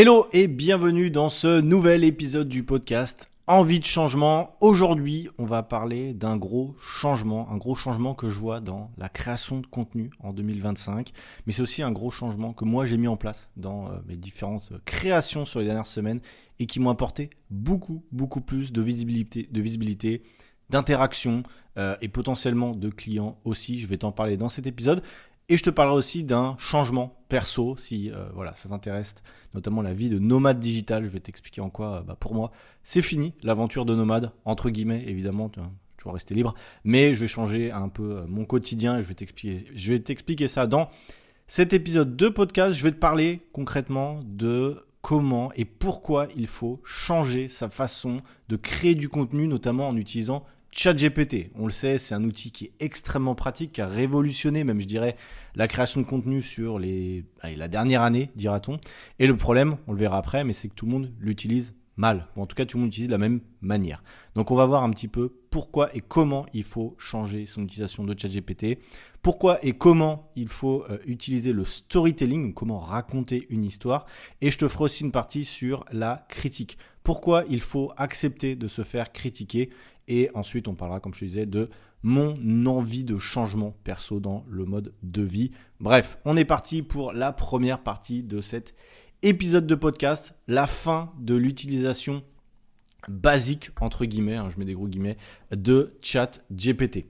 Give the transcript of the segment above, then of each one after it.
Hello et bienvenue dans ce nouvel épisode du podcast Envie de changement. Aujourd'hui, on va parler d'un gros changement que je vois dans la création de contenu en 2025. Mais c'est aussi un gros changement que moi j'ai mis en place dans mes différentes créations sur les dernières semaines et qui m'ont apporté beaucoup plus de visibilité, d'interaction et potentiellement de clients aussi. Je vais t'en parler dans cet épisode. Et je te parlerai aussi d'un changement perso, si ça t'intéresse, notamment la vie de nomade digital. Je vais t'expliquer en quoi, pour moi, c'est fini, l'aventure de nomade, entre guillemets, évidemment, tu vas toujours rester libre. Mais je vais changer un peu mon quotidien et je vais t'expliquer ça dans cet épisode de podcast. Je vais te parler concrètement de comment et pourquoi il faut changer sa façon de créer du contenu, notamment en utilisant ChatGPT. On le sait, c'est un outil qui est extrêmement pratique, qui a révolutionné même, je dirais, la création de contenu sur la dernière année, dira-t-on. Et le problème, on le verra après, mais c'est que tout le monde l'utilise mal. Ou en tout cas, tout le monde l'utilise de la même manière. Donc, on va voir un petit peu pourquoi et comment il faut changer son utilisation de ChatGPT. Pourquoi et comment il faut utiliser le storytelling, comment raconter une histoire. Et je te ferai aussi une partie sur la critique. Pourquoi il faut accepter de se faire critiquer. Et ensuite, on parlera, comme je te disais, de mon envie de changement perso dans le mode de vie. Bref, on est parti pour la première partie de cet épisode de podcast, la fin de l'utilisation basique, entre guillemets, je mets des gros guillemets, de ChatGPT.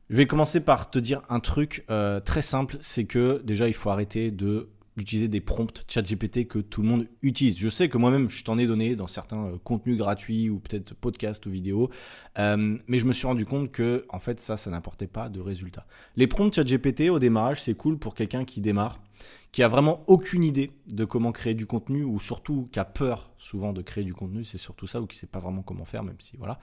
Je vais commencer par te dire un truc très simple, c'est que déjà, il faut arrêter d'utiliser des prompts ChatGPT que tout le monde utilise. Je sais que moi-même, je t'en ai donné dans certains contenus gratuits ou peut-être podcasts ou vidéos, mais je me suis rendu compte que en fait, ça n'apportait pas de résultats. Les prompts ChatGPT au démarrage, c'est cool pour quelqu'un qui démarre, qui a vraiment aucune idée de comment créer du contenu ou surtout qui a peur souvent de créer du contenu, c'est surtout ça, ou qui ne sait pas vraiment comment faire, même si voilà.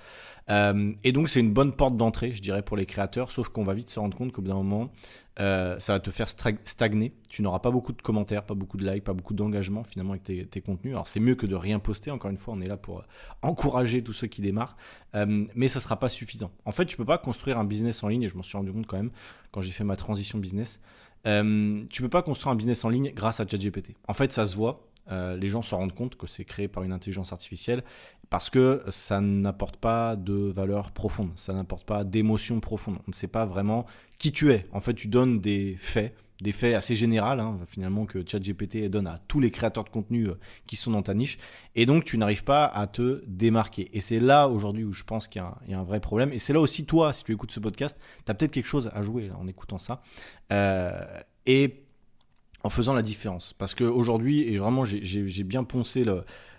Et donc, c'est une bonne porte d'entrée, je dirais, pour les créateurs, sauf qu'on va vite se rendre compte qu'au bout d'un moment, ça va te faire stagner. Tu n'auras pas beaucoup de commentaires, pas beaucoup de likes, pas beaucoup d'engagement finalement avec tes contenus. Alors, c'est mieux que de rien poster, encore une fois, on est là pour encourager tous ceux qui démarrent, mais ça ne sera pas suffisant. En fait, tu ne peux pas construire un business en ligne, et je m'en suis rendu compte quand même quand j'ai fait ma transition business. Tu peux pas construire un business en ligne grâce à ChatGPT. En fait, ça se voit. Les gens se rendent compte que c'est créé par une intelligence artificielle parce que ça n'apporte pas de valeur profonde, ça n'apporte pas d'émotion profonde. On ne sait pas vraiment qui tu es. En fait, tu donnes des faits assez généraux, finalement, que ChatGPT donne à tous les créateurs de contenu qui sont dans ta niche. Et donc, tu n'arrives pas à te démarquer. Et c'est là, aujourd'hui, où je pense qu'il y a un vrai problème. Et c'est là aussi, toi, si tu écoutes ce podcast, tu as peut-être quelque chose à jouer là, en écoutant ça. Et en faisant la différence. Parce qu'aujourd'hui, et vraiment, j'ai bien poncé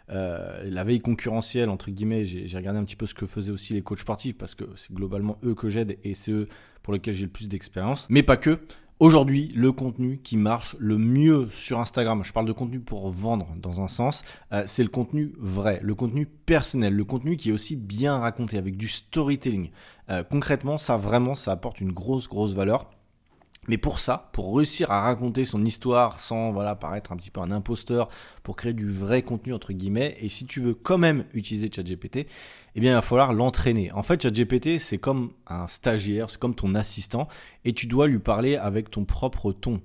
la veille concurrentielle, entre guillemets, j'ai regardé un petit peu ce que faisaient aussi les coachs sportifs, parce que c'est globalement eux que j'aide et c'est eux pour lesquels j'ai le plus d'expérience. Mais pas que. Aujourd'hui, le contenu qui marche le mieux sur Instagram, je parle de contenu pour vendre dans un sens, c'est le contenu vrai, le contenu personnel, le contenu qui est aussi bien raconté avec du storytelling. Concrètement, ça apporte une grosse valeur. Mais pour ça, pour réussir à raconter son histoire sans paraître un petit peu un imposteur, pour créer du vrai contenu entre guillemets, et si tu veux quand même utiliser ChatGPT, eh bien il va falloir l'entraîner. En fait, ChatGPT, c'est comme un stagiaire, c'est comme ton assistant, et tu dois lui parler avec ton propre ton.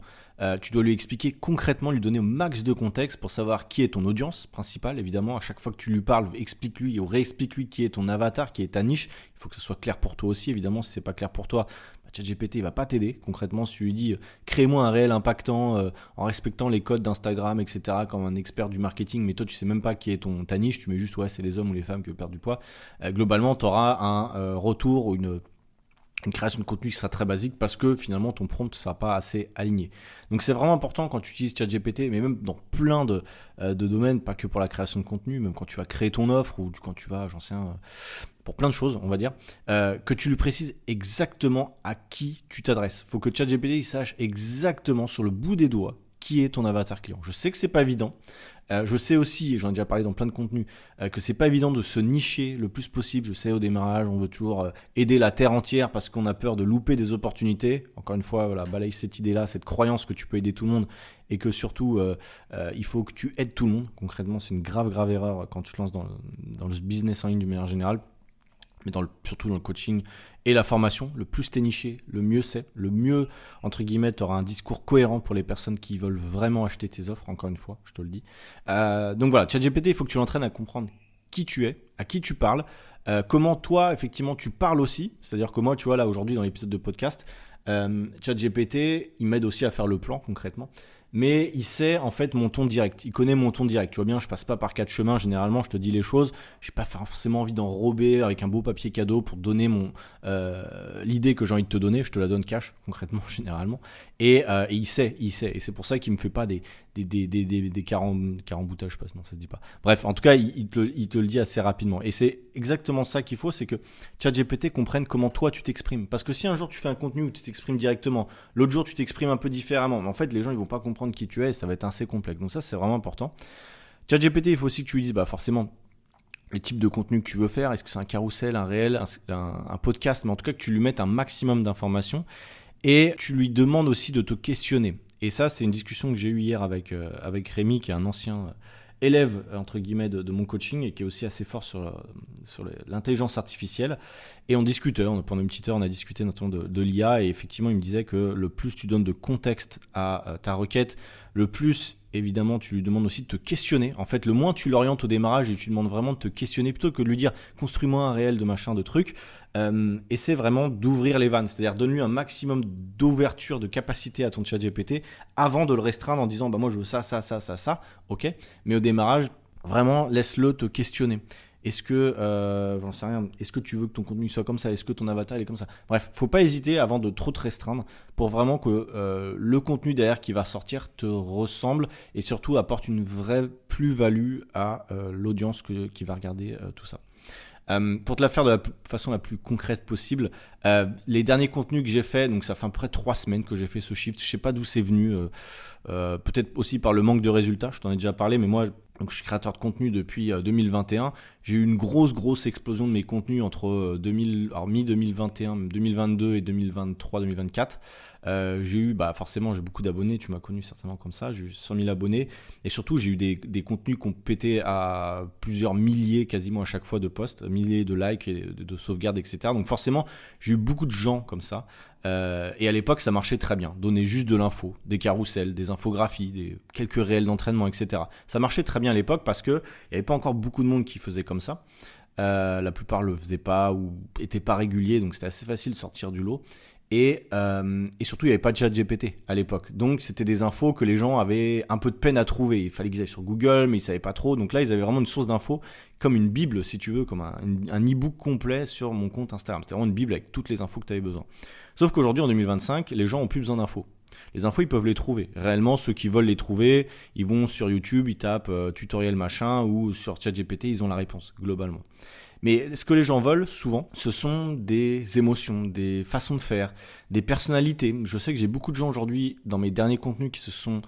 Tu dois lui expliquer concrètement, lui donner au max de contexte pour savoir qui est ton audience principale. Évidemment, à chaque fois que tu lui parles, explique-lui ou réexplique-lui qui est ton avatar, qui est ta niche. Il faut que ce soit clair pour toi aussi, évidemment. Si c'est pas clair pour toi, ChatGPT il va pas t'aider. Concrètement, si tu lui dis crée-moi un réel impactant en respectant les codes d'Instagram, etc., comme un expert du marketing, mais toi tu sais même pas qui est ta niche, tu mets juste c'est les hommes ou les femmes qui veulent perdre du poids. Globalement, tu auras un retour ou une création de contenu qui sera très basique parce que finalement ton prompt ne sera pas assez aligné. Donc c'est vraiment important quand tu utilises ChatGPT, mais même dans plein de domaines, pas que pour la création de contenu, même quand tu vas créer ton offre ou quand tu vas, pour plein de choses, on va dire, que tu lui précises exactement à qui tu t'adresses. Il faut que ChatGPT il sache exactement sur le bout des doigts qui est ton avatar client. Je sais que c'est pas évident. Je sais aussi, et j'en ai déjà parlé dans plein de contenus, que c'est pas évident de se nicher le plus possible. Je sais, au démarrage, on veut toujours aider la terre entière parce qu'on a peur de louper des opportunités. Encore une fois, balaye cette idée-là, cette croyance que tu peux aider tout le monde et que surtout, il faut que tu aides tout le monde. Concrètement, c'est une grave erreur quand tu te lances dans le business en ligne d'une manière générale. mais surtout dans le coaching et la formation. Le plus t'es niché, le mieux c'est. Le mieux, entre guillemets, tu auras un discours cohérent pour les personnes qui veulent vraiment acheter tes offres, encore une fois, je te le dis. Donc voilà, ChatGPT, il faut que tu l'entraînes à comprendre qui tu es, à qui tu parles, comment toi, effectivement, tu parles aussi. C'est-à-dire que moi, tu vois, là, aujourd'hui, dans l'épisode de podcast, ChatGPT, il m'aide aussi à faire le plan, concrètement. Mais il sait en fait mon ton direct, il connaît mon ton direct, tu vois bien, je passe pas par quatre chemins, généralement je te dis les choses, j'ai pas forcément envie d'enrober avec un beau papier cadeau pour donner l'idée que j'ai envie de te donner, je te la donne cash concrètement généralement, et il sait, et c'est pour ça qu'il me fait pas des caramboutages, je sais pas, non ça se dit pas, bref, en tout cas il te le dit assez rapidement, et c'est exactement ça qu'il faut, c'est que ChatGPT comprenne comment toi tu t'exprimes, parce que si un jour tu fais un contenu où tu t'exprimes directement, l'autre jour tu t'exprimes un peu différemment, mais en fait les gens ils vont pas comprendre qui tu es et ça va être assez complexe. Donc ça c'est vraiment important. ChatGPT, il faut aussi que tu lui dises forcément les types de contenu que tu veux faire. Est-ce que c'est un carrousel, un réel, un podcast, mais en tout cas que tu lui mettes un maximum d'informations et tu lui demandes aussi de te questionner. Et ça c'est une discussion que j'ai eue hier avec Rémi qui est un ancien élève entre guillemets de mon coaching et qui est aussi assez fort sur l'intelligence artificielle, et on discutait, pendant une petite heure on a discuté notamment de l'IA, et effectivement il me disait que le plus tu donnes de contexte à ta requête, le plus évidemment tu lui demandes aussi de te questionner. En fait, le moins tu l'orientes au démarrage et tu lui demandes vraiment de te questionner plutôt que de lui dire construis-moi un réel de machin de trucs, essaie vraiment d'ouvrir les vannes, c'est-à-dire donne-lui un maximum d'ouverture, de capacité à ton chat GPT avant de le restreindre en disant moi je veux ça, ok, mais au démarrage vraiment laisse-le te questionner. Est-ce que, j'en sais rien, est-ce que tu veux que ton contenu soit comme ça? Est-ce que ton avatar est comme ça? Bref, faut pas hésiter avant de trop te restreindre pour vraiment que le contenu derrière qui va sortir te ressemble et surtout apporte une vraie plus-value à l'audience qui va regarder tout ça. Pour te la faire de la façon la plus concrète possible, les derniers contenus que j'ai fait, donc ça fait à peu près 3 semaines que j'ai fait ce shift, je sais pas d'où c'est venu, peut-être aussi par le manque de résultats, je t'en ai déjà parlé, mais moi donc je suis créateur de contenu depuis 2021, j'ai eu une grosse explosion de mes contenus entre mi-2021, 2022 et 2023-2024. J'ai eu, forcément j'ai beaucoup d'abonnés, tu m'as connu certainement comme ça, j'ai eu 100 000 abonnés, et surtout j'ai eu des contenus qui ont pété à plusieurs milliers quasiment à chaque fois de posts, milliers de likes et de sauvegardes, etc. Donc forcément j'ai eu beaucoup de gens comme ça, et à l'époque ça marchait très bien, donner juste de l'info, des carousels, des infographies, quelques réels d'entraînement, etc. Ça marchait très bien à l'époque parce qu'il n'y avait pas encore beaucoup de monde qui faisait comme ça, la plupart le faisaient pas ou étaient pas réguliers, donc c'était assez facile de sortir du lot. Et surtout il n'y avait pas de chat GPT à l'époque, donc c'était des infos que les gens avaient un peu de peine à trouver, il fallait qu'ils aillent sur Google mais ils ne savaient pas trop, donc là ils avaient vraiment une source d'infos comme une bible si tu veux, comme un e-book complet sur mon compte Instagram, c'était vraiment une bible avec toutes les infos que tu avais besoin. Sauf qu'aujourd'hui en 2025 les gens n'ont plus besoin d'infos. Les infos, ils peuvent les trouver. Réellement, ceux qui veulent les trouver, ils vont sur YouTube, ils tapent tutoriel machin, ou sur ChatGPT, ils ont la réponse, globalement. Mais ce que les gens veulent, souvent, ce sont des émotions, des façons de faire, des personnalités. Je sais que j'ai beaucoup de gens aujourd'hui, dans mes derniers contenus, qui se sont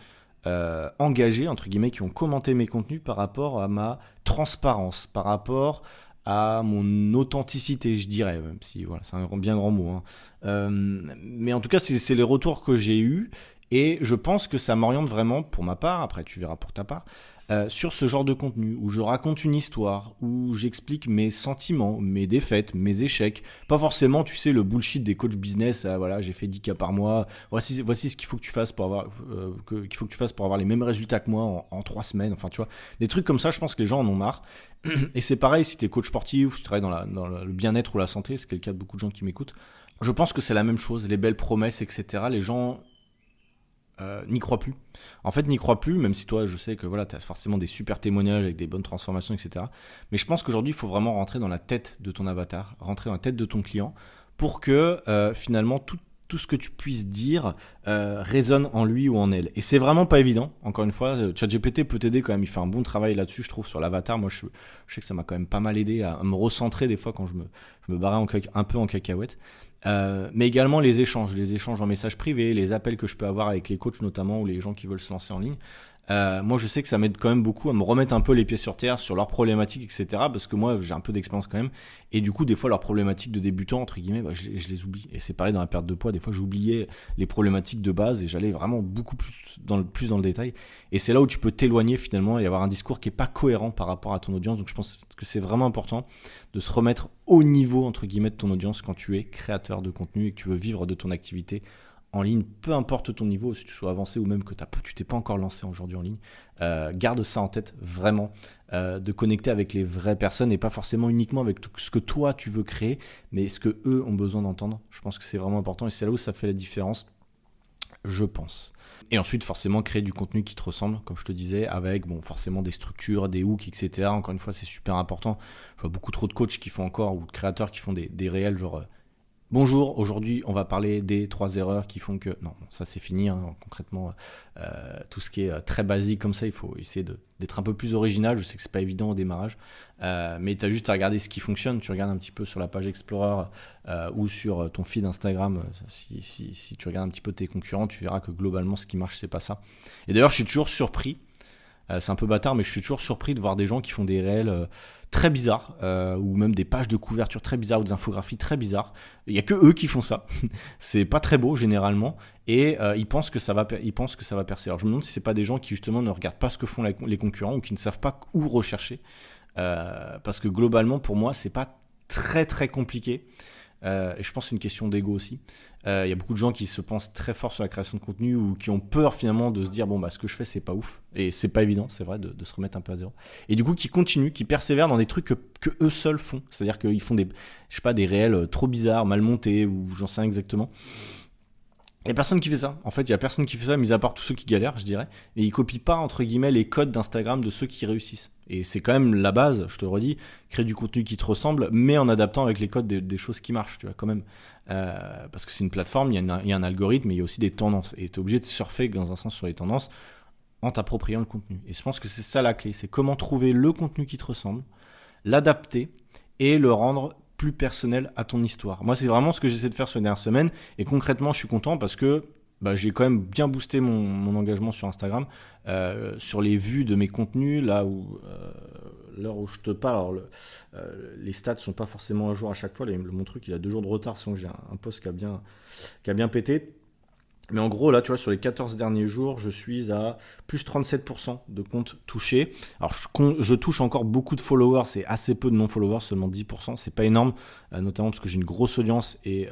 engagés, entre guillemets, qui ont commenté mes contenus par rapport à ma transparence, par rapport à mon authenticité, je dirais, même si voilà, c'est un bien grand mot, hein. Mais en tout cas, c'est les retours que j'ai eus, et je pense que ça m'oriente vraiment, pour ma part, après tu verras pour ta part, sur ce genre de contenu, où je raconte une histoire, où j'explique mes sentiments, mes défaites, mes échecs, pas forcément, tu sais, le bullshit des coachs business, voilà, j'ai fait 10K par mois, voici ce qu'il faut que tu fasses pour avoir les mêmes résultats que moi en 3 semaines, enfin tu vois, des trucs comme ça, je pense que les gens en ont marre. Et c'est pareil si tu es coach sportif, si tu travailles dans le bien-être ou la santé, c'est le cas de beaucoup de gens qui m'écoutent, je pense que c'est la même chose, les belles promesses, etc. Les gens n'y croient plus. En fait, n'y croient plus, même si toi, je sais que voilà, tu as forcément des super témoignages avec des bonnes transformations, etc. Mais je pense qu'aujourd'hui, il faut vraiment rentrer dans la tête de ton avatar, rentrer dans la tête de ton client pour que finalement tout ce que tu puisses dire résonne en lui ou en elle. Et c'est vraiment pas évident. Encore une fois, ChatGPT peut t'aider quand même. Il fait un bon travail là-dessus, je trouve, sur l'avatar. Moi, je sais que ça m'a quand même pas mal aidé à me recentrer des fois quand je me barrais un peu en cacahuète. Mais également les échanges en message privé, les appels que je peux avoir avec les coachs notamment ou les gens qui veulent se lancer en ligne. Moi, je sais que ça m'aide quand même beaucoup à me remettre un peu les pieds sur terre sur leurs problématiques, etc. Parce que moi, j'ai un peu d'expérience quand même. Et du coup, des fois, leurs problématiques de débutants, entre guillemets, je les oublie. Et c'est pareil dans la perte de poids. Des fois, j'oubliais les problématiques de base et j'allais vraiment beaucoup plus dans le détail. Et c'est là où tu peux t'éloigner finalement et avoir un discours qui n'est pas cohérent par rapport à ton audience. Donc, je pense que c'est vraiment important de se remettre au niveau, entre guillemets, de ton audience quand tu es créateur de contenu et que tu veux vivre de ton activité en ligne, peu importe ton niveau, si tu sois avancé ou même que tu t'es pas encore lancé aujourd'hui en ligne, garde ça en tête vraiment, de connecter avec les vraies personnes et pas forcément uniquement avec tout ce que toi tu veux créer, mais ce que eux ont besoin d'entendre. Je pense que c'est vraiment important et c'est là où ça fait la différence, je pense. Et ensuite, forcément, créer du contenu qui te ressemble, comme je te disais, avec forcément des structures, des hooks, etc. Encore une fois, c'est super important. Je vois beaucoup trop de coachs qui font encore, ou de créateurs qui font des réels genre... Bonjour, aujourd'hui on va parler des 3 erreurs qui font que... Non, ça c'est fini, hein, concrètement, tout ce qui est très basique comme ça, il faut essayer d'être un peu plus original, je sais que c'est pas évident au démarrage, mais tu as juste à regarder ce qui fonctionne, tu regardes un petit peu sur la page Explorer ou sur ton feed Instagram, si tu regardes un petit peu tes concurrents, tu verras que globalement ce qui marche c'est pas ça. Et d'ailleurs je suis toujours surpris, c'est un peu bâtard, mais je suis toujours surpris de voir des gens qui font des réels très bizarres, ou même des pages de couverture très bizarres, ou des infographies très bizarres. Il n'y a que eux qui font ça. C'est pas très beau généralement, et ils pensent que ça va percer. Alors je me demande si c'est pas des gens qui justement ne regardent pas ce que font les concurrents, ou qui ne savent pas où rechercher, parce que globalement pour moi c'est pas très très compliqué. Et je pense que c'est une question d'ego aussi. Il y a beaucoup de gens qui se pensent très forts sur la création de contenu ou qui ont peur finalement de se dire ce que je fais c'est pas ouf, et c'est pas évident, c'est vrai, de se remettre un peu à zéro, et du coup qui continuent, qui persévèrent dans des trucs que eux seuls font, c'est-à-dire qu'ils font des réels trop bizarres, mal montés, ou j'en sais rien exactement. Il n'y a personne qui fait ça. En fait, il n'y a personne qui fait ça, mis à part tous ceux qui galèrent, je dirais. Et ils copient pas, entre guillemets, les codes d'Instagram de ceux qui réussissent. Et c'est quand même la base, je te le redis, créer du contenu qui te ressemble, mais en adaptant avec les codes des choses qui marchent, tu vois, quand même. Parce que c'est une plateforme, il y a un algorithme, mais il y a aussi des tendances. Et tu es obligé de surfer, dans un sens, sur les tendances, en t'appropriant le contenu. Et je pense que c'est ça la clé, c'est comment trouver le contenu qui te ressemble, l'adapter et le rendre plus personnel à ton histoire. Moi, c'est vraiment ce que j'essaie de faire ces dernières semaines, et concrètement, je suis content parce que j'ai quand même bien boosté mon engagement sur Instagram, sur les vues de mes contenus, l'heure où je te parle. Alors les stats sont pas forcément à jour à chaque fois, mon truc il a 2 jours de retard, sinon j'ai un post qui a bien pété. Mais en gros, là, tu vois, sur les 14 derniers jours, je suis à plus 37% de comptes touchés. Alors, je touche encore beaucoup de followers, c'est assez peu de non-followers, seulement 10%. C'est pas énorme, notamment parce que j'ai une grosse audience et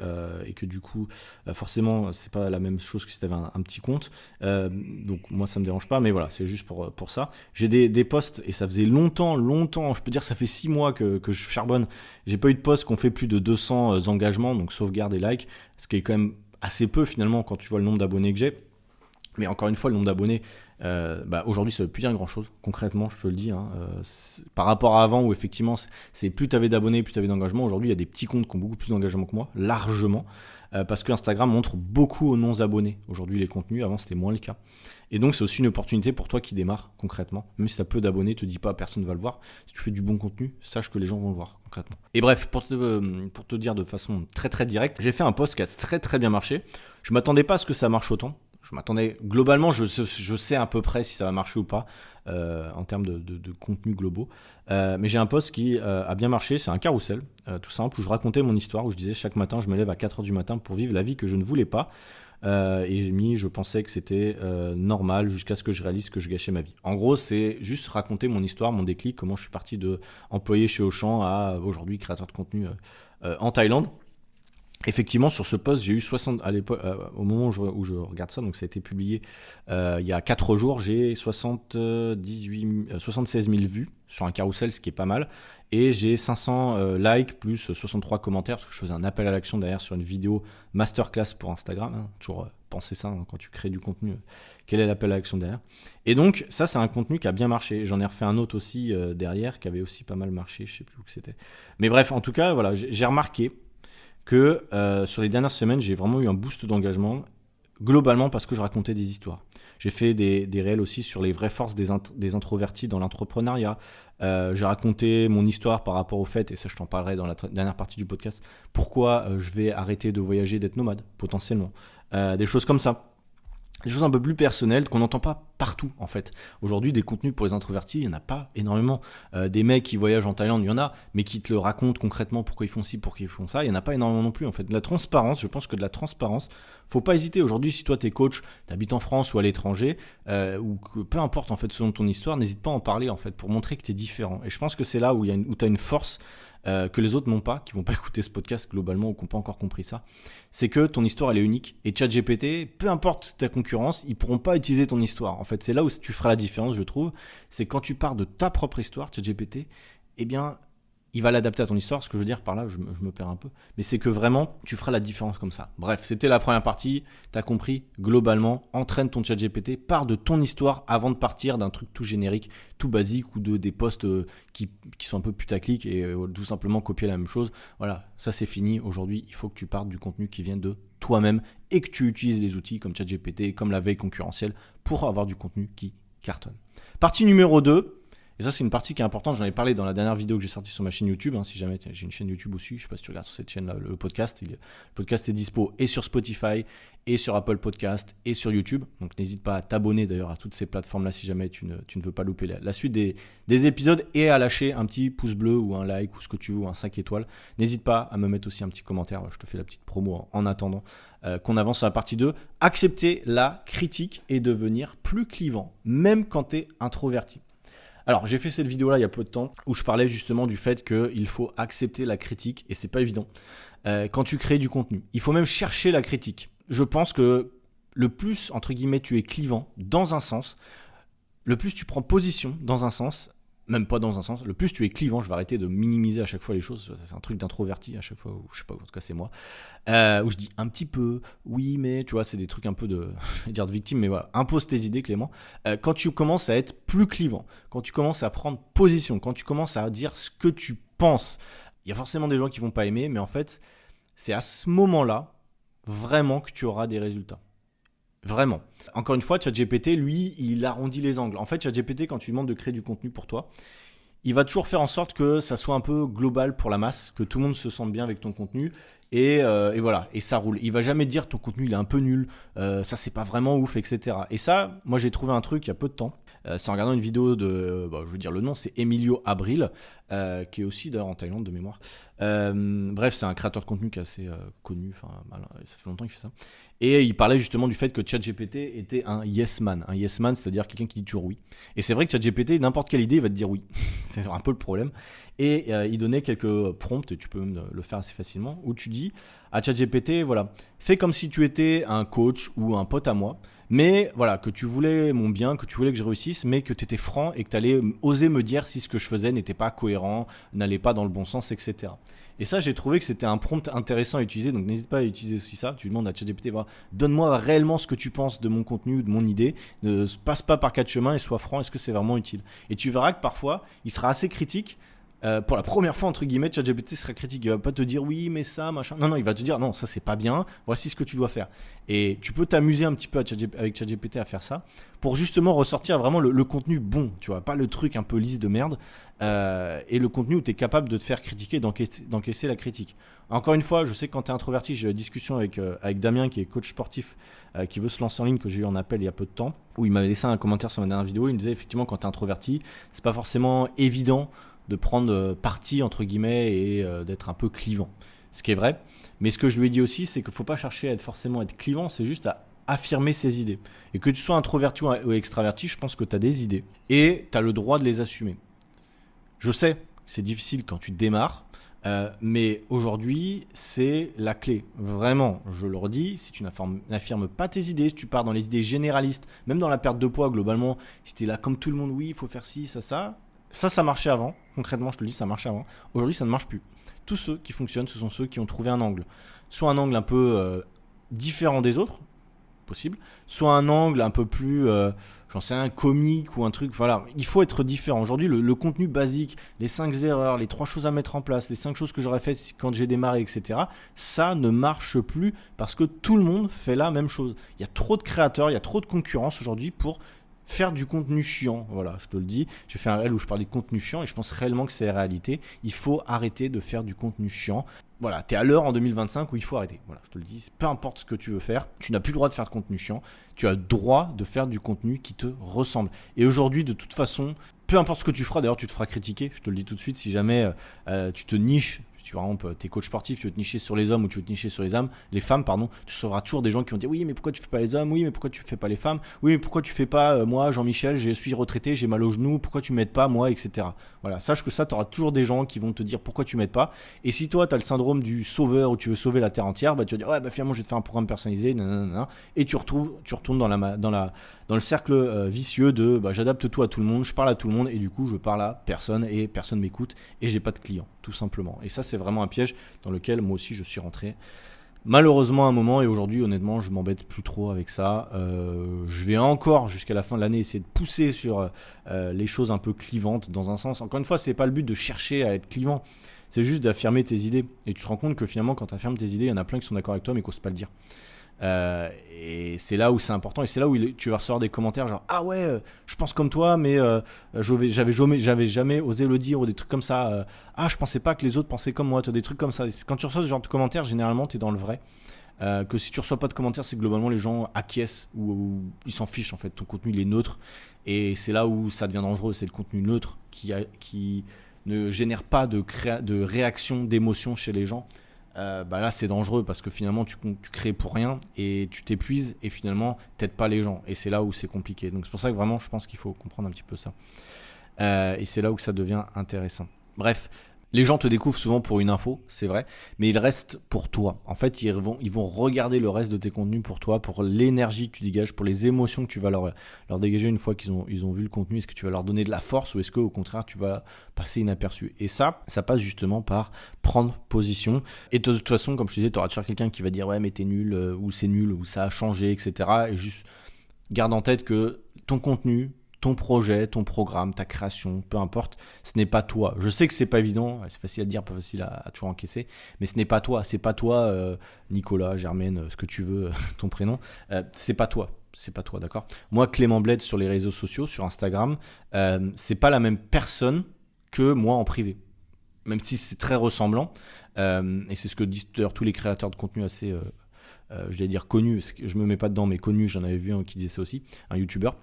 que du coup, forcément, c'est pas la même chose que si tu avais un petit compte. Donc, moi, ça me dérange pas, mais voilà, c'est juste pour ça. J'ai des posts, et ça faisait longtemps, je peux dire, ça fait 6 mois que je charbonne. J'ai pas eu de posts qui ont fait plus de 200 engagements, donc sauvegarde et like, ce qui est quand même assez peu finalement quand tu vois le nombre d'abonnés que j'ai. Mais encore une fois, le nombre d'abonnés, aujourd'hui ça veut plus dire grand chose, concrètement je peux le dire, hein. Par rapport à avant où effectivement c'est plus tu avais d'abonnés, plus tu avais d'engagement. Aujourd'hui il y a des petits comptes qui ont beaucoup plus d'engagement que moi, largement, parce que Instagram montre beaucoup aux non-abonnés aujourd'hui les contenus, avant c'était moins le cas. Et donc c'est aussi une opportunité pour toi qui démarre concrètement, même si tu as peu d'abonnés, te dis pas personne ne va le voir. Si tu fais du bon contenu, sache que les gens vont le voir concrètement. Et bref, pour te dire de façon très très directe, j'ai fait un post qui a très très bien marché. Je m'attendais pas à ce que ça marche autant. Je m'attendais, globalement, je sais à peu près si ça va marcher ou pas en termes de contenu globaux. Mais j'ai un post qui a bien marché, c'est un carrousel, tout simple, où je racontais mon histoire, où je disais chaque matin, je me lève à 4h du matin pour vivre la vie que je ne voulais pas. Et je pensais que c'était normal jusqu'à ce que je réalise que je gâchais ma vie. En gros, c'est juste raconter mon histoire, mon déclic, comment je suis parti de employé chez Auchan à aujourd'hui créateur de contenu en Thaïlande. Effectivement, sur ce post, j'ai eu 60 à l'époque, au moment où je regarde ça, donc ça a été publié il y a 4 jours, j'ai 76 000 vues sur un carrousel, ce qui est pas mal, et j'ai 500 likes plus 63 commentaires, parce que je faisais un appel à l'action derrière sur une vidéo masterclass pour Instagram, hein. Toujours penser ça, hein, quand tu crées du contenu, quel est l'appel à l'action derrière. Et donc ça c'est un contenu qui a bien marché, j'en ai refait un autre aussi derrière, qui avait aussi pas mal marché, je sais plus où que c'était. Mais bref, en tout cas, voilà, j'ai remarqué que sur les dernières semaines, j'ai vraiment eu un boost d'engagement, globalement parce que je racontais des histoires. J'ai fait des réels aussi sur les vraies forces des introvertis dans l'entrepreneuriat. J'ai raconté mon histoire par rapport au fait, et ça je t'en parlerai dans la dernière partie du podcast, pourquoi je vais arrêter de voyager, d'être nomade, potentiellement. Des choses comme ça. Des choses un peu plus personnelles qu'on n'entend pas partout en fait. Aujourd'hui, des contenus pour les introvertis, il n'y en a pas énormément. Des mecs qui voyagent en Thaïlande, il y en a, mais qui te le racontent concrètement pourquoi ils font ci, pourquoi ils font ça, il n'y en a pas énormément non plus en fait. De la transparence, je pense que de la transparence, faut pas hésiter. Aujourd'hui, si toi t'es coach, t'habites en France ou à l'étranger, ou que peu importe en fait selon ton histoire, n'hésite pas à en parler en fait pour montrer que t'es différent. Et je pense que c'est là où t'as une force que les autres n'ont pas, qui vont pas écouter ce podcast globalement ou qui n'ont pas encore compris ça, c'est que ton histoire elle est unique. Et ChatGPT, peu importe ta concurrence, ils pourront pas utiliser ton histoire. En fait, c'est là où tu feras la différence, je trouve. C'est quand tu pars de ta propre histoire, ChatGPT, eh bien, il va l'adapter à ton histoire. Ce que je veux dire par là, je me perds un peu. Mais c'est que vraiment, tu feras la différence comme ça. Bref, c'était la première partie. Tu as compris, globalement, entraîne ton ChatGPT, pars de ton histoire avant de partir d'un truc tout générique, tout basique ou des posts qui sont un peu putaclic et tout simplement copier la même chose. Voilà, ça c'est fini. Aujourd'hui, il faut que tu partes du contenu qui vient de toi-même et que tu utilises les outils comme ChatGPT, comme la veille concurrentielle pour avoir du contenu qui cartonne. Partie numéro 2. Et ça, c'est une partie qui est importante. J'en ai parlé dans la dernière vidéo que j'ai sortie sur ma chaîne YouTube. Si jamais j'ai une chaîne YouTube aussi, je ne sais pas si tu regardes sur cette chaîne-là le podcast. Le podcast est dispo et sur Spotify, et sur Apple Podcast, et sur YouTube. Donc n'hésite pas à t'abonner d'ailleurs à toutes ces plateformes-là si jamais tu ne veux pas louper la suite des épisodes et à lâcher un petit pouce bleu ou un like ou ce que tu veux, ou un 5 étoiles. N'hésite pas à me mettre aussi un petit commentaire. Je te fais la petite promo en attendant qu'on avance sur la partie 2. Accepter la critique et devenir plus clivant, même quand tu es introverti. Alors, j'ai fait cette vidéo-là il y a peu de temps où je parlais justement du fait qu'il faut accepter la critique et c'est pas évident quand tu crées du contenu. Il faut même chercher la critique. Je pense que le plus, entre guillemets, tu es clivant dans un sens, le plus tu prends position dans un sens, même pas dans un sens, le plus tu es clivant, je vais arrêter de minimiser à chaque fois les choses, c'est un truc d'introverti à chaque fois, ou je sais pas, en tout cas c'est moi, où je dis un petit peu, oui mais tu vois, c'est des trucs un peu de, je vais dire de victime, mais voilà, impose tes idées Clément, quand tu commences à être plus clivant, quand tu commences à prendre position, quand tu commences à dire ce que tu penses, il y a forcément des gens qui vont pas aimer, mais en fait, c'est à ce moment-là, vraiment que tu auras des résultats. Vraiment. Encore une fois, ChatGPT, lui, il arrondit les angles. En fait, ChatGPT, quand tu lui demandes de créer du contenu pour toi, il va toujours faire en sorte que ça soit un peu global pour la masse, que tout le monde se sente bien avec ton contenu. Et voilà, et ça roule. Il va jamais dire ton contenu il est un peu nul, ça c'est pas vraiment ouf, etc. Et ça, moi j'ai trouvé un truc il y a peu de temps. C'est en regardant une vidéo de, je veux dire le nom, c'est Emilio Abril, qui est aussi d'ailleurs en Thaïlande de mémoire. Bref, c'est un créateur de contenu qui est assez connu, ça fait longtemps qu'il fait ça. Et il parlait justement du fait que ChatGPT était un yes man. Un yes man, c'est-à-dire quelqu'un qui dit toujours oui. Et c'est vrai que ChatGPT, n'importe quelle idée, il va te dire oui. C'est un peu le problème. Et il donnait quelques prompts, et tu peux même le faire assez facilement, où tu dis à ChatGPT, voilà, fais comme si tu étais un coach ou un pote à moi, mais voilà, que tu voulais mon bien, que tu voulais que je réussisse, mais que tu étais franc et que tu allais oser me dire si ce que je faisais n'était pas cohérent, n'allait pas dans le bon sens, etc. Et ça, j'ai trouvé que c'était un prompt intéressant à utiliser, donc n'hésite pas à utiliser aussi ça. Tu demandes à ChatGPT, voilà, donne-moi réellement ce que tu penses de mon contenu, de mon idée, ne passe pas par quatre chemins et sois franc, est-ce que c'est vraiment utile? Et tu verras que parfois, il sera assez critique. Pour la première fois, entre guillemets, ChatGPT sera critique. Il va pas te dire oui, mais ça, machin. Non, il va te dire non, ça c'est pas bien. Voici ce que tu dois faire. Et tu peux t'amuser un petit peu avec ChatGPT à faire ça pour justement ressortir vraiment le contenu bon, tu vois, pas le truc un peu lisse de merde. Et le contenu où tu es capable de te faire critiquer, d'encaisser la critique. Encore une fois, je sais que quand tu es introverti, j'ai eu la discussion avec Damien qui est coach sportif, qui veut se lancer en ligne, que j'ai eu en appel il y a peu de temps, où il m'avait laissé un commentaire sur ma dernière vidéo. Il me disait effectivement quand tu es introverti, c'est pas forcément évident de prendre parti entre guillemets et d'être un peu clivant, ce qui est vrai, mais ce que je lui ai dit aussi, c'est qu'il ne faut pas chercher à être clivant, c'est juste à affirmer ses idées, et que tu sois introverti ou extraverti, je pense que tu as des idées et tu as le droit de les assumer. Je sais que c'est difficile quand tu démarres, mais aujourd'hui c'est la clé, vraiment, je le redis, si tu n'affirmes pas tes idées, si tu pars dans les idées généralistes, même dans la perte de poids globalement, si tu es là comme tout le monde, oui il faut faire ci, ça marchait avant, concrètement je te le dis, ça marchait avant. Aujourd'hui ça ne marche plus. Tous ceux qui fonctionnent, ce sont ceux qui ont trouvé un angle. Soit un angle un peu différent des autres, possible, soit un angle un peu plus, j'en sais rien, comique ou un truc, voilà. Il faut être différent. Aujourd'hui le contenu basique, les 5 erreurs, les 3 choses à mettre en place, les 5 choses que j'aurais faites quand j'ai démarré, etc. Ça ne marche plus parce que tout le monde fait la même chose. Il y a trop de créateurs, il y a trop de concurrence aujourd'hui pour faire du contenu chiant, voilà, je te le dis. J'ai fait un réel où je parlais de contenu chiant et je pense réellement que c'est la réalité. Il faut arrêter de faire du contenu chiant. Voilà, t'es à l'heure en 2025 où il faut arrêter. Voilà, je te le dis, peu importe ce que tu veux faire, tu n'as plus le droit de faire de contenu chiant. Tu as le droit de faire du contenu qui te ressemble. Et aujourd'hui, de toute façon, peu importe ce que tu feras, d'ailleurs, tu te feras critiquer. Je te le dis tout de suite, si jamais tu te niches. Tu vois, par exemple, t'es coach sportif, tu veux te nicher sur les hommes ou tu veux te nicher sur les femmes, pardon, tu sauras toujours des gens qui vont dire oui, mais pourquoi tu fais pas les hommes? Oui, mais pourquoi tu fais pas les femmes? Oui, mais pourquoi tu fais pas moi, Jean-Michel, je suis retraité, j'ai mal au genou, pourquoi tu m'aides pas moi, etc. Voilà, sache que ça, tu auras toujours des gens qui vont te dire pourquoi tu m'aides pas. Et si toi, tu as le syndrome du sauveur où tu veux sauver la terre entière, bah tu vas dire ouais, bah finalement, je vais te faire un programme personnalisé, nanana, et tu retournes dans le cercle vicieux de bah, j'adapte tout à tout le monde, je parle à tout le monde et du coup, je parle à personne et personne m'écoute et j'ai pas de clients, tout simplement. Et ça, c'est vraiment un piège dans lequel moi aussi je suis rentré malheureusement à un moment, et aujourd'hui honnêtement je m'embête plus trop avec ça. Je vais encore jusqu'à la fin de l'année essayer de pousser sur les choses un peu clivantes dans un sens. Encore une fois, c'est pas le but de chercher à être clivant, c'est juste d'affirmer tes idées. Et tu te rends compte que finalement quand tu affirmes tes idées, il y en a plein qui sont d'accord avec toi mais qui n'osent pas le dire. Et c'est là où c'est important, et c'est là où tu vas recevoir des commentaires genre ah ouais je pense comme toi mais j'avais jamais osé le dire, ou des trucs comme ça, ah je pensais pas que les autres pensaient comme moi, des trucs comme ça. Quand tu reçois ce genre de commentaires, généralement t'es dans le vrai. Que si tu reçois pas de commentaires, c'est que globalement les gens acquiescent ou ils s'en fichent en fait, ton contenu il est neutre. Et c'est là où ça devient dangereux, c'est le contenu neutre qui ne génère pas de réaction, d'émotion chez les gens. Bah là c'est dangereux parce que finalement tu crées pour rien et tu t'épuises et finalement t'aides pas les gens, et c'est là où c'est compliqué. Donc c'est pour ça que vraiment je pense qu'il faut comprendre un petit peu ça, et c'est là où ça devient intéressant. Bref, les gens te découvrent souvent pour une info, c'est vrai, mais ils restent pour toi. En fait, ils vont regarder le reste de tes contenus pour toi, pour l'énergie que tu dégages, pour les émotions que tu vas leur dégager une fois qu'ils ont vu le contenu. Est-ce que tu vas leur donner de la force ou est-ce qu'au contraire, tu vas passer inaperçu? Et ça passe justement par prendre position. Et de toute façon, comme je te disais, tu auras toujours quelqu'un qui va dire ouais, mais t'es nul, ou c'est nul, ou ça a changé, etc. Et juste garde en tête que ton contenu, ton projet, ton programme, ta création, peu importe, ce n'est pas toi. Je sais que c'est pas évident, c'est facile à dire, pas facile à toujours encaisser, mais ce n'est pas toi. C'est pas toi, Nicolas, Germaine, ce que tu veux, ton prénom. C'est pas toi. C'est pas toi, d'accord? Moi, Clément Bled sur les réseaux sociaux, sur Instagram, c'est pas la même personne que moi en privé. Même si c'est très ressemblant, et c'est ce que disent d'ailleurs tous les créateurs de contenu assez, je vais dire connus, je me mets pas dedans, mais connus, j'en avais vu un qui disait ça aussi, un youtubeur.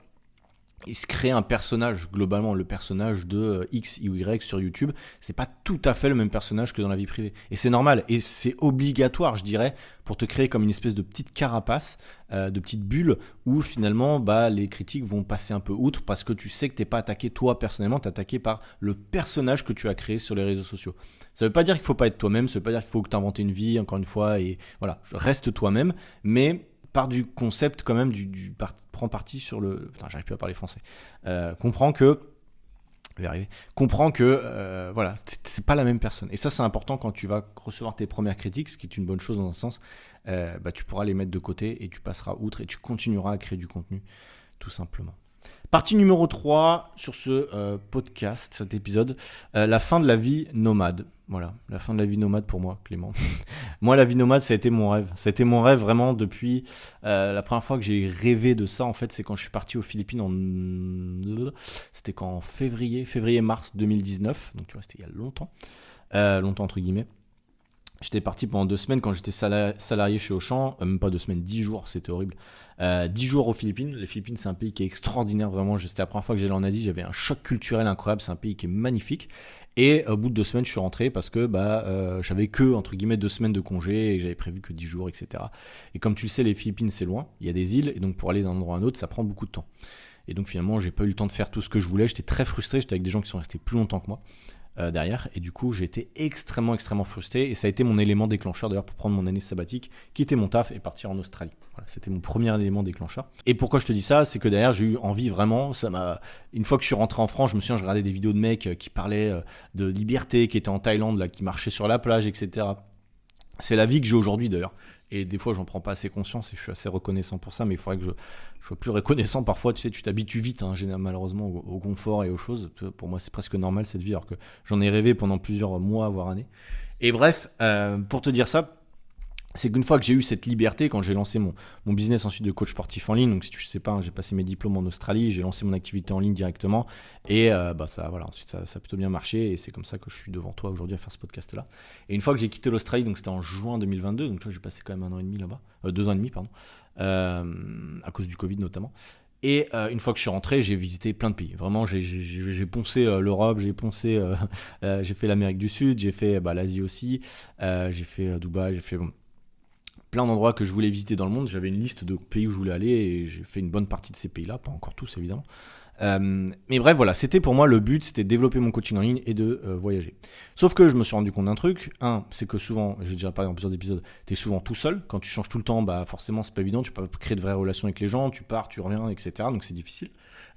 Il se crée un personnage, globalement le personnage de X ou Y sur YouTube, c'est pas tout à fait le même personnage que dans la vie privée. Et c'est normal, et c'est obligatoire, je dirais, pour te créer comme une espèce de petite carapace, de petite bulle, où finalement les critiques vont passer un peu outre, parce que tu sais que t'es pas attaqué toi personnellement, t'es attaqué par le personnage que tu as créé sur les réseaux sociaux. Ça veut pas dire qu'il faut pas être toi-même, ça veut pas dire qu'il faut que t'inventes une vie, encore une fois, et voilà, reste toi-même, mais part du concept quand même, prends parti sur le... Putain, j'arrive plus à parler français. Comprends que... Je vais arriver. Comprends que, voilà, c'est pas la même personne. Et ça, c'est important quand tu vas recevoir tes premières critiques, ce qui est une bonne chose dans un sens. Tu pourras les mettre de côté et tu passeras outre et tu continueras à créer du contenu, tout simplement. Partie numéro 3 sur ce podcast, cet épisode, la fin de la vie nomade. Voilà, la fin de la vie nomade pour moi, Clément. Moi, la vie nomade, ça a été mon rêve. Ça a été mon rêve vraiment depuis la première fois que j'ai rêvé de ça. En fait, c'est quand je suis parti aux Philippines c'était qu'en février-mars 2019. Donc, tu vois, c'était il y a longtemps. Longtemps, entre guillemets. J'étais parti pendant 2 semaines quand j'étais salarié chez Auchan. Même pas 2 semaines, 10 jours, c'était horrible. 10 jours aux Philippines. Les Philippines, c'est un pays qui est extraordinaire, vraiment. C'était la première fois que j'allais en Asie. J'avais un choc culturel incroyable. C'est un pays qui est magnifique. Et au bout de 2 semaines, je suis rentré parce que j'avais que, entre guillemets, 2 semaines de congé et j'avais prévu que 10 jours, etc. Et comme tu le sais, les Philippines, c'est loin. Il y a des îles. Et donc, pour aller d'un endroit à un autre, ça prend beaucoup de temps. Et donc, finalement, j'ai pas eu le temps de faire tout ce que je voulais. J'étais très frustré. J'étais avec des gens qui sont restés plus longtemps que moi. Derrière, et du coup j'ai été extrêmement frustré, et ça a été mon élément déclencheur d'ailleurs pour prendre mon année sabbatique, quitter mon taf et partir en Australie. Voilà, c'était mon premier élément déclencheur. Et pourquoi je te dis ça, c'est que derrière j'ai eu envie vraiment, une fois que je suis rentré en France, je regardais des vidéos de mecs qui parlaient de liberté, qui étaient en Thaïlande, là, qui marchaient sur la plage, etc. C'est la vie que j'ai aujourd'hui d'ailleurs. Et des fois, j'en prends pas assez conscience et je suis assez reconnaissant pour ça, mais il faudrait que je sois plus reconnaissant. Parfois, tu sais, tu t'habitues vite, malheureusement, au confort et aux choses. Pour moi, c'est presque normal cette vie, alors que j'en ai rêvé pendant plusieurs mois, voire années. Et bref, pour te dire ça, c'est qu'une fois que j'ai eu cette liberté, quand j'ai lancé mon business ensuite de coach sportif en ligne, donc si tu ne sais pas, hein, j'ai passé mes diplômes en Australie, j'ai lancé mon activité en ligne directement, et ensuite ça a plutôt bien marché, et c'est comme ça que je suis devant toi aujourd'hui à faire ce podcast-là. Et une fois que j'ai quitté l'Australie, donc c'était en juin 2022, donc tu vois, j'ai passé quand même 1 an et demi là-bas, 2 ans et demi, pardon, à cause du Covid notamment. Et une fois que je suis rentré, j'ai visité plein de pays. Vraiment, j'ai poncé l'Europe, j'ai fait l'Amérique du Sud, j'ai fait l'Asie aussi, j'ai fait Dubaï, j'ai fait plein d'endroits que je voulais visiter dans le monde. J'avais une liste de pays où je voulais aller et j'ai fait une bonne partie de ces pays-là, pas encore tous évidemment. Mais bref, voilà, c'était pour moi le but, c'était de développer mon coaching en ligne et de voyager. Sauf que je me suis rendu compte d'un truc. C'est que souvent, j'ai déjà parlé dans plusieurs épisodes, tu es souvent tout seul. Quand tu changes tout le temps, forcément, c'est pas évident. Tu peux pas créer de vraies relations avec les gens, tu pars, tu reviens, etc. Donc c'est difficile.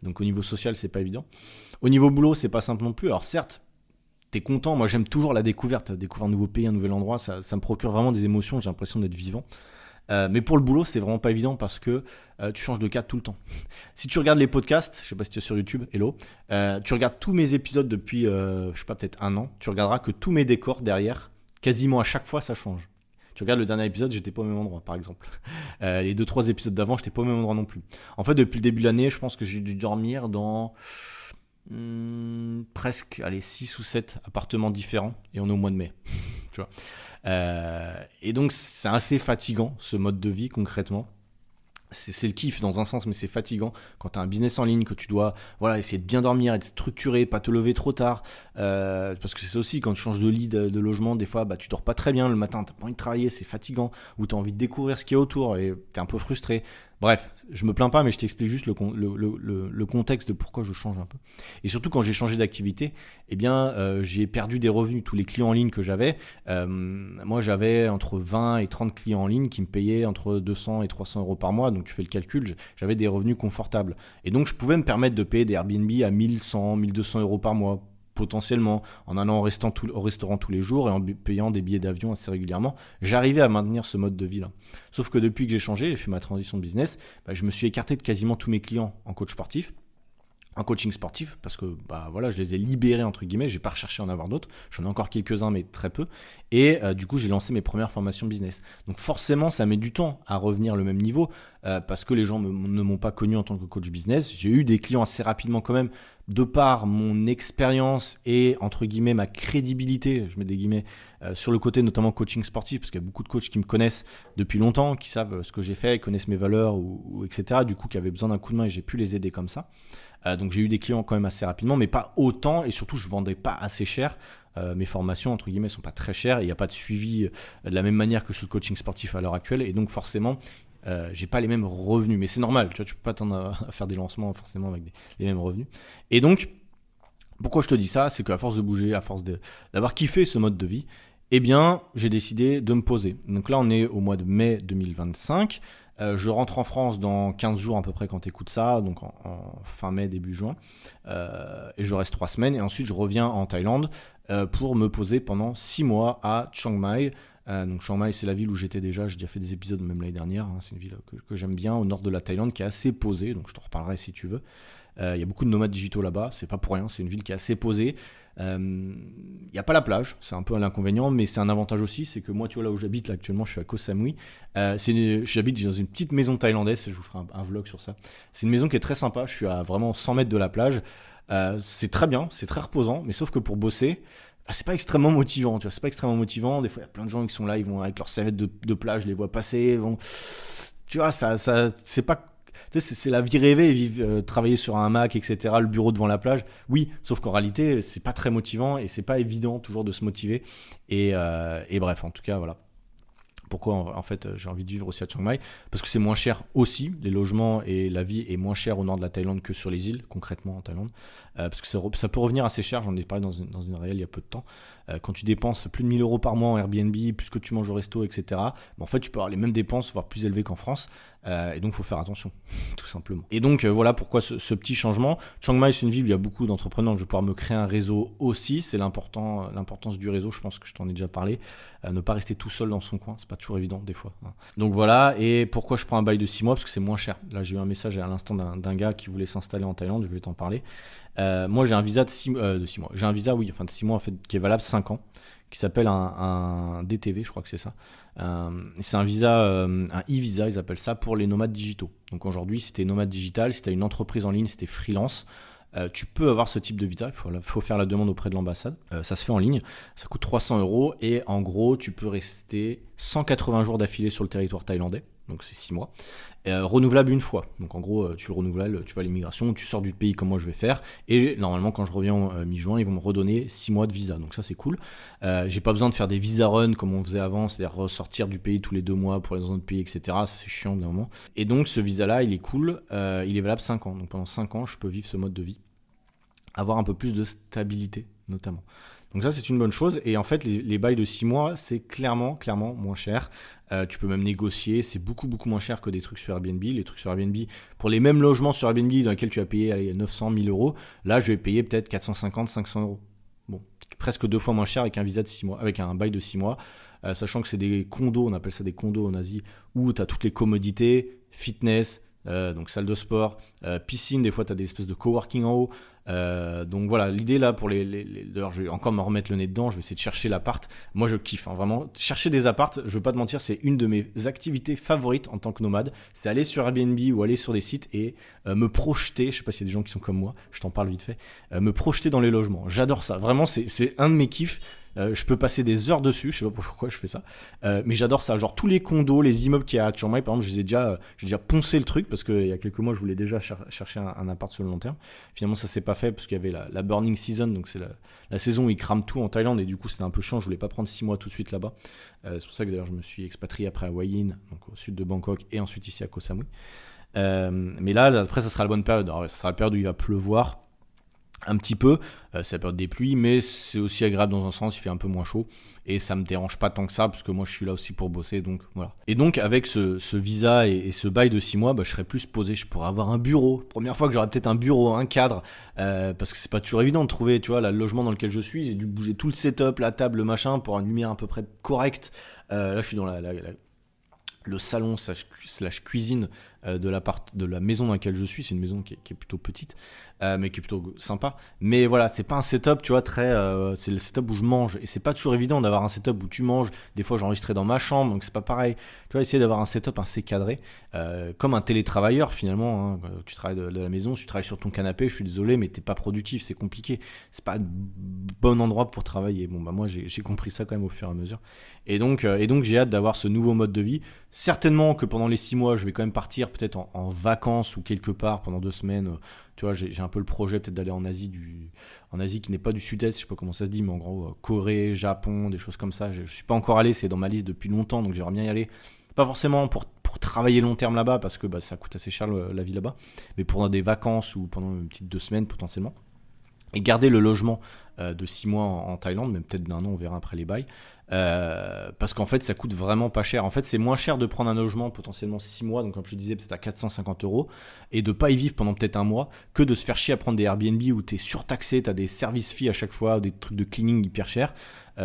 Donc au niveau social, c'est pas évident. Au niveau boulot, c'est pas simple non plus. Alors certes, t'es content. Moi, j'aime toujours la découverte, découvrir un nouveau pays, un nouvel endroit. Ça me procure vraiment des émotions. J'ai l'impression d'être vivant. Mais pour le boulot, c'est vraiment pas évident parce que tu changes de cadre tout le temps. Si tu regardes les podcasts, je sais pas si tu es sur YouTube, hello, tu regardes tous mes épisodes depuis, je sais pas, peut-être 1 an, tu regarderas que tous mes décors derrière, quasiment à chaque fois, ça change. Tu regardes le dernier épisode, j'étais pas au même endroit, par exemple. Les 2-3 épisodes d'avant, j'étais pas au même endroit non plus. En fait, depuis le début de l'année, je pense que j'ai dû dormir dans presque 6 ou 7 appartements différents et on est au mois de mai. Tu vois. Et donc c'est assez fatigant ce mode de vie concrètement. C'est le kiff dans un sens, mais c'est fatigant quand tu as un business en ligne, que tu dois essayer de bien dormir, être structuré, pas te lever trop tard, parce que c'est ça aussi, quand tu changes de lit, de logement, des fois tu dors pas très bien le matin, t'as pas envie de travailler, c'est fatigant, ou tu as envie de découvrir ce qu'il y a autour et tu es un peu frustré. Bref, je me plains pas, mais je t'explique juste le contexte de pourquoi je change un peu. Et surtout quand j'ai changé d'activité, j'ai perdu des revenus. Tous les clients en ligne que j'avais, moi j'avais entre 20 et 30 clients en ligne qui me payaient entre 200 et 300 euros par mois. Donc tu fais le calcul, j'avais des revenus confortables. Et donc je pouvais me permettre de payer des Airbnb à 1100, 1200 euros par mois, potentiellement, en allant au restaurant tous les jours et en payant des billets d'avion assez régulièrement. J'arrivais à maintenir ce mode de vie-là. Sauf que depuis que j'ai changé et fait ma transition de business, je me suis écarté de quasiment tous mes clients en coach sportif, en coaching sportif, parce que je les ai libérés entre guillemets, j'ai pas recherché à en avoir d'autres, j'en ai encore quelques-uns mais très peu, et du coup j'ai lancé mes premières formations business. Donc forcément ça met du temps à revenir au même niveau, parce que les gens ne m'ont pas connu en tant que coach business. J'ai eu des clients assez rapidement quand même, de par mon expérience et entre guillemets ma crédibilité, je mets des guillemets, sur le côté notamment coaching sportif, parce qu'il y a beaucoup de coachs qui me connaissent depuis longtemps, qui savent ce que j'ai fait, connaissent mes valeurs ou etc. Du coup qui avaient besoin d'un coup de main et j'ai pu les aider comme ça. Donc j'ai eu des clients quand même assez rapidement, mais pas autant, et surtout je vendais pas assez cher. Mes formations entre guillemets sont pas très chères, il n'y a pas de suivi de la même manière que sur le coaching sportif à l'heure actuelle, et donc forcément j'ai pas les mêmes revenus, mais c'est normal, tu vois, tu peux pas t'attendre à faire des lancements forcément avec les mêmes revenus. Et donc pourquoi je te dis ça, c'est qu'à force de bouger, à force d'avoir kiffé ce mode de vie, j'ai décidé de me poser. Donc là on est au mois de mai 2025. Je rentre en France dans 15 jours à peu près quand tu écoutes ça, donc en fin mai, début juin. Et je reste 3 semaines et ensuite je reviens en Thaïlande pour me poser pendant 6 mois à Chiang Mai. Donc Chiang Mai, c'est la ville où j'étais déjà, j'ai déjà fait des épisodes même l'année dernière. C'est une ville que j'aime bien au nord de la Thaïlande qui est assez posée, donc je te reparlerai si tu veux. Il y a beaucoup de nomades digitaux là-bas, c'est pas pour rien, c'est une ville qui est assez posée. Il n'y a pas la plage, c'est un peu un inconvénient, mais c'est un avantage aussi, c'est que moi, tu vois, là où j'habite, là, actuellement, je suis à Koh Samui. J'habite dans une petite maison thaïlandaise, je vous ferai un vlog sur ça. C'est une maison qui est très sympa, je suis à vraiment 100 mètres de la plage. C'est très bien, c'est très reposant, mais sauf que pour bosser, c'est pas extrêmement motivant, tu vois, c'est pas extrêmement motivant. Des fois, il y a plein de gens qui sont là, ils vont avec leurs serviettes de plage, je les vois passer, tu vois, ça, c'est pas. Tu sais, c'est la vie rêvée, travailler sur un Mac, etc., le bureau devant la plage. Oui, sauf qu'en réalité, c'est pas très motivant et c'est pas évident toujours de se motiver. Et bref, en tout cas, voilà. Pourquoi en fait j'ai envie de vivre aussi à Chiang Mai? Parce que c'est moins cher aussi, les logements et la vie est moins cher au nord de la Thaïlande que sur les îles, concrètement en Thaïlande. Parce que ça peut revenir assez cher, j'en ai parlé dans une réelle il y a peu de temps. Quand tu dépenses plus de 1000 euros par mois en Airbnb, plus que tu manges au resto, etc., en fait tu peux avoir les mêmes dépenses, voire plus élevées qu'en France. Et donc il faut faire attention, tout simplement. Et donc voilà pourquoi ce petit changement. Chiang Mai, c'est une ville où il y a beaucoup d'entrepreneurs, donc je vais pouvoir me créer un réseau aussi. C'est l'importance du réseau, je pense que je t'en ai déjà parlé. Ne pas rester tout seul dans son coin, c'est pas toujours évident des fois. Donc voilà, et pourquoi je prends un bail de 6 mois? Parce que c'est moins cher. Là j'ai eu un message à l'instant d'un gars qui voulait s'installer en Thaïlande, je vais t'en parler. Moi, j'ai un visa de 6 mois. J'ai un visa, oui, enfin de 6 mois en fait, qui est valable 5 ans, qui s'appelle un DTV, je crois que c'est ça. C'est un visa, un e-visa, ils appellent ça, pour les nomades digitaux. Donc aujourd'hui, si t'es nomade digital, si t'as une entreprise en ligne, si t'es freelance, tu peux avoir ce type de visa. Il faut faire la demande auprès de l'ambassade. Ça se fait en ligne. Ça coûte 300 € et en gros, tu peux rester 180 jours d'affilée sur le territoire thaïlandais. Donc c'est 6 mois. Renouvelable une fois. Donc en gros, tu le renouvelles, tu vas à l'immigration, tu sors du pays comme moi je vais faire. Et normalement, quand je reviens mi-juin, ils vont me redonner 6 mois de visa. Donc ça, c'est cool. J'ai pas besoin de faire des visa run comme on faisait avant, c'est-à-dire ressortir du pays tous les 2 mois pour aller dans un autre pays, etc. Ça, c'est chiant d'un moment. Et donc ce visa-là, il est cool. Il est valable 5 ans. Donc pendant 5 ans, je peux vivre ce mode de vie. Avoir un peu plus de stabilité, notamment. Donc ça, c'est une bonne chose. Et en fait, les bails de 6 mois, c'est clairement moins cher. Tu peux même négocier. C'est beaucoup moins cher que des trucs sur Airbnb. Les trucs sur Airbnb, pour les mêmes logements sur Airbnb dans lesquels tu vas payer 900 000 €, là, je vais payer peut-être 450, 500 €. Bon, presque 2 fois moins cher avec un visa de 6 mois, avec un bail de 6 mois. Sachant que c'est des condos, on appelle ça des condos en Asie, où tu as toutes les commodités, fitness, donc salle de sport, piscine, des fois tu as des espèces de coworking en haut. Donc voilà, l'idée là pour d'ailleurs je vais encore me remettre le nez dedans, je vais essayer de chercher l'appart. Moi je kiffe, hein, vraiment, chercher des apparts, je veux pas te mentir, c'est une de mes activités favorites en tant que nomade. C'est aller sur Airbnb ou aller sur des sites et me projeter, je sais pas s'il y a des gens qui sont comme moi, je t'en parle vite fait, me projeter dans les logements. J'adore ça, vraiment c'est un de mes kiffs. Je peux passer des heures dessus, je sais pas pourquoi je fais ça, mais j'adore ça. Genre tous les condos, les immeubles qu'il y a à Chiang Mai, par exemple, j'ai déjà poncé le truc parce qu'il y a quelques mois, je voulais déjà chercher un appart sur le long terme. Finalement, ça s'est pas fait parce qu'il y avait la burning season, donc c'est la saison où ils crament tout en Thaïlande et du coup, c'était un peu chiant. Je voulais pas prendre 6 mois tout de suite là-bas. C'est pour ça que d'ailleurs, je me suis expatrié après à Hua Hin, donc au sud de Bangkok, et ensuite ici à Koh Samui. Mais là, après, ça sera la bonne période. Alors, ça sera la période où il va pleuvoir. Un petit peu, c'est la période des pluies, mais c'est aussi agréable dans un sens, il fait un peu moins chaud, et ça me dérange pas tant que ça, parce que moi je suis là aussi pour bosser, donc voilà. Et donc avec ce visa et ce bail de 6 mois, je serai plus posé, je pourrais avoir un bureau, première fois que j'aurai peut-être un bureau, un cadre, parce que c'est pas toujours évident de trouver, tu vois, le logement dans lequel je suis, j'ai dû bouger tout le setup, la table, le machin, pour une lumière à peu près correcte. Là je suis dans le salon slash cuisine de la maison dans laquelle je suis. C'est une maison qui est plutôt petite, mais qui est plutôt sympa. Mais voilà, c'est pas un setup, tu vois, c'est le setup où je mange. Et c'est pas toujours évident d'avoir un setup où tu manges. Des fois, j'enregistrais dans ma chambre, donc c'est pas pareil. Tu vois, essayer d'avoir un setup assez cadré, comme un télétravailleur finalement. Hein. Tu travailles de la maison, tu travailles sur ton canapé, je suis désolé, mais t'es pas productif, c'est compliqué. C'est pas le bon endroit pour travailler. Bon, moi, j'ai compris ça quand même au fur et à mesure. Et donc j'ai hâte d'avoir ce nouveau mode de vie. Certainement que pendant les 6 mois, je vais quand même partir peut-être en vacances ou quelque part pendant 2 semaines. Tu vois, j'ai un peu le projet peut-être d'aller en Asie qui n'est pas du Sud-Est, je sais pas comment ça se dit, mais en gros, Corée, Japon, des choses comme ça. Je suis pas encore allé, c'est dans ma liste depuis longtemps, donc j'aimerais bien y aller. Pas forcément pour travailler long terme là-bas, parce que ça coûte assez cher la vie là-bas, mais pour des vacances ou pendant une petite 2 semaines potentiellement. Et garder le logement de 6 mois en Thaïlande, même peut-être d'1 an, on verra après les bails. Parce qu'en fait ça coûte vraiment pas cher. En fait c'est moins cher de prendre un logement potentiellement 6 mois, donc comme je te disais peut-être à 450 €, et de pas y vivre pendant peut-être un mois, que de se faire chier à prendre des Airbnb où t'es surtaxé, t'as des service fees à chaque fois, des trucs de cleaning hyper chers.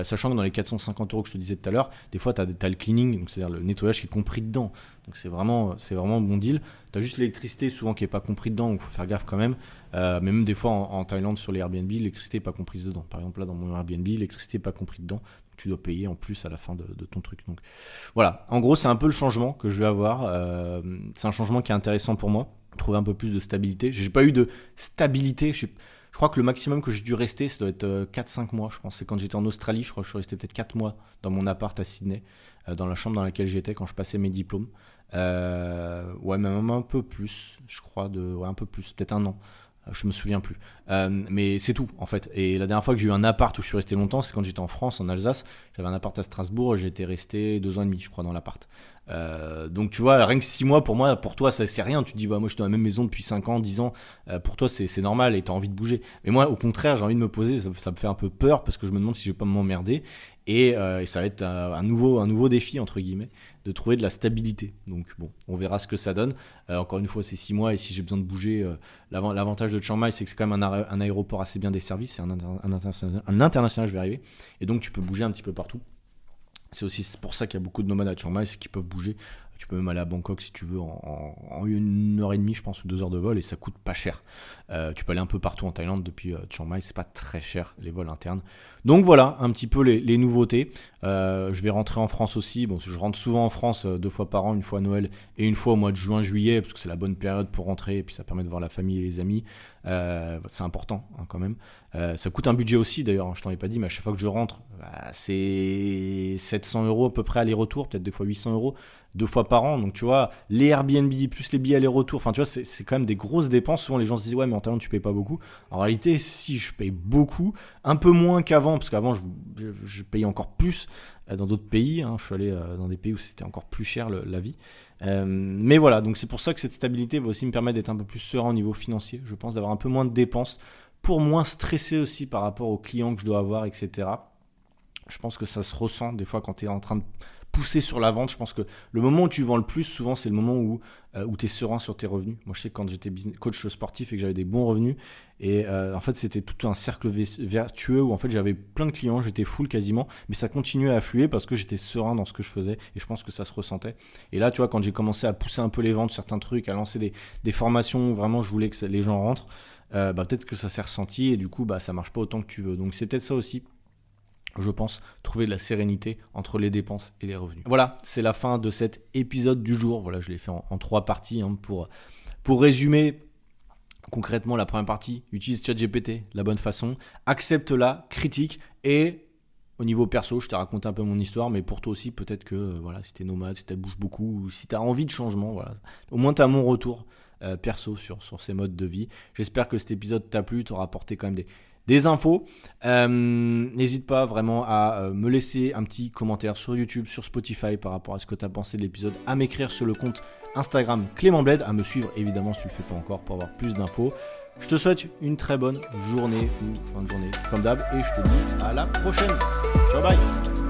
Sachant que dans les 450 € que je te disais tout à l'heure, des fois t'as le cleaning, donc c'est-à-dire le nettoyage qui est compris dedans, donc c'est vraiment un bon deal. T'as juste l'électricité souvent qui est pas compris dedans, donc faut faire gaffe quand même. Mais même des fois en Thaïlande sur les Airbnb, l'électricité est pas comprise dedans. Par exemple là dans mon Airbnb, l'électricité est pas comprise dedans, donc tu dois payer en plus à la fin de ton truc. Donc voilà, en gros c'est un peu le changement que je vais avoir. C'est un changement qui est intéressant pour moi, trouver un peu plus de stabilité. J'ai pas eu de stabilité, je crois que le maximum que j'ai dû rester, ça doit être 4-5 mois, je pense. C'est quand j'étais en Australie, je crois que je suis resté peut-être 4 mois dans mon appart à Sydney, dans la chambre dans laquelle j'étais quand je passais mes diplômes. Ouais, même un peu plus, je crois, ouais, un peu plus, peut-être 1 an. Je me souviens plus. Mais c'est tout, en fait. Et la dernière fois que j'ai eu un appart où je suis resté longtemps, c'est quand j'étais en France, en Alsace. J'avais un appart à Strasbourg et j'étais resté 2 ans et demi, je crois, dans l'appart. Donc tu vois, rien que 6 mois pour moi, pour toi ça c'est rien, tu te dis moi je suis dans la même maison depuis 5 ans, 10 ans, pour toi c'est normal et t'as envie de bouger. Mais moi au contraire j'ai envie de me poser, ça me fait un peu peur parce que je me demande si je vais pas m'emmerder et ça va être un nouveau défi entre guillemets de trouver de la stabilité. Donc bon, on verra ce que ça donne. Encore une fois c'est 6 mois et si j'ai besoin de bouger, l'avantage de Chiang Mai c'est que c'est quand même un aéroport assez bien desservi, c'est un international je vais arriver, et donc tu peux bouger un petit peu partout. C'est aussi pour ça qu'il y a beaucoup de nomades à Chiang Mai, c'est qu'ils peuvent bouger. Tu peux même aller à Bangkok si tu veux en 1h30 je pense ou 2 heures de vol et ça coûte pas cher. Tu peux aller un peu partout en Thaïlande depuis Chiang Mai, c'est pas très cher les vols internes. Donc voilà un petit peu les nouveautés. Je vais rentrer en France aussi. Bon, je rentre souvent en France 2 fois par an, une fois à Noël et une fois au mois de juin-juillet parce que c'est la bonne période pour rentrer et puis ça permet de voir la famille et les amis. C'est important quand même. Ça coûte un budget aussi d'ailleurs, je t'en ai pas dit, mais à chaque fois que je rentre, c'est 700 € à peu près aller-retour, peut-être des fois 800 € 2 fois par an. Donc tu vois, les Airbnb plus les billets aller-retour, enfin tu vois, c'est quand même des grosses dépenses. Souvent les gens se disent ouais, mais en Thaïlande tu payes pas beaucoup. En réalité, si, je paye beaucoup, un peu moins qu'avant, parce qu'avant je payais encore plus dans d'autres pays. Je suis allé dans des pays où c'était encore plus cher la vie. Mais voilà, donc c'est pour ça que cette stabilité va aussi me permettre d'être un peu plus serein au niveau financier. Je pense d'avoir un peu moins de dépenses pour moins stresser aussi par rapport aux clients que je dois avoir, etc. Je pense que ça se ressent des fois quand tu es en train de pousser sur la vente. Je pense que le moment où tu vends le plus, souvent, c'est le moment où tu es serein sur tes revenus. Moi, je sais que quand j'étais coach sportif et que j'avais des bons revenus, et en fait, c'était tout un cercle vertueux où en fait, j'avais plein de clients, j'étais full quasiment, mais ça continuait à affluer parce que j'étais serein dans ce que je faisais et je pense que ça se ressentait. Et là, tu vois, quand j'ai commencé à pousser un peu les ventes, certains trucs, à lancer des formations où vraiment je voulais que les gens rentrent, peut-être que ça s'est ressenti et du coup, ça marche pas autant que tu veux. Donc, c'est peut-être ça aussi. Je pense trouver de la sérénité entre les dépenses et les revenus. Voilà, c'est la fin de cet épisode du jour. Voilà, je l'ai fait en 3 parties pour résumer concrètement la première partie. Utilise ChatGPT de la bonne façon, accepte-la, critique et au niveau perso, je t'ai raconté un peu mon histoire, mais pour toi aussi, peut-être que voilà, si t'es nomade, si tu bouges beaucoup, ou si t'as envie de changement, voilà, au moins t'as mon retour perso sur ces modes de vie. J'espère que cet épisode t'a plu, t'aura apporté quand même des infos. N'hésite pas vraiment à me laisser un petit commentaire sur YouTube, sur Spotify par rapport à ce que tu as pensé de l'épisode, à m'écrire sur le compte Instagram Clément Bled, à me suivre évidemment si tu le fais pas encore pour avoir plus d'infos. Je te souhaite une très bonne journée ou fin de journée comme d'hab et je te dis à la prochaine. Ciao, bye.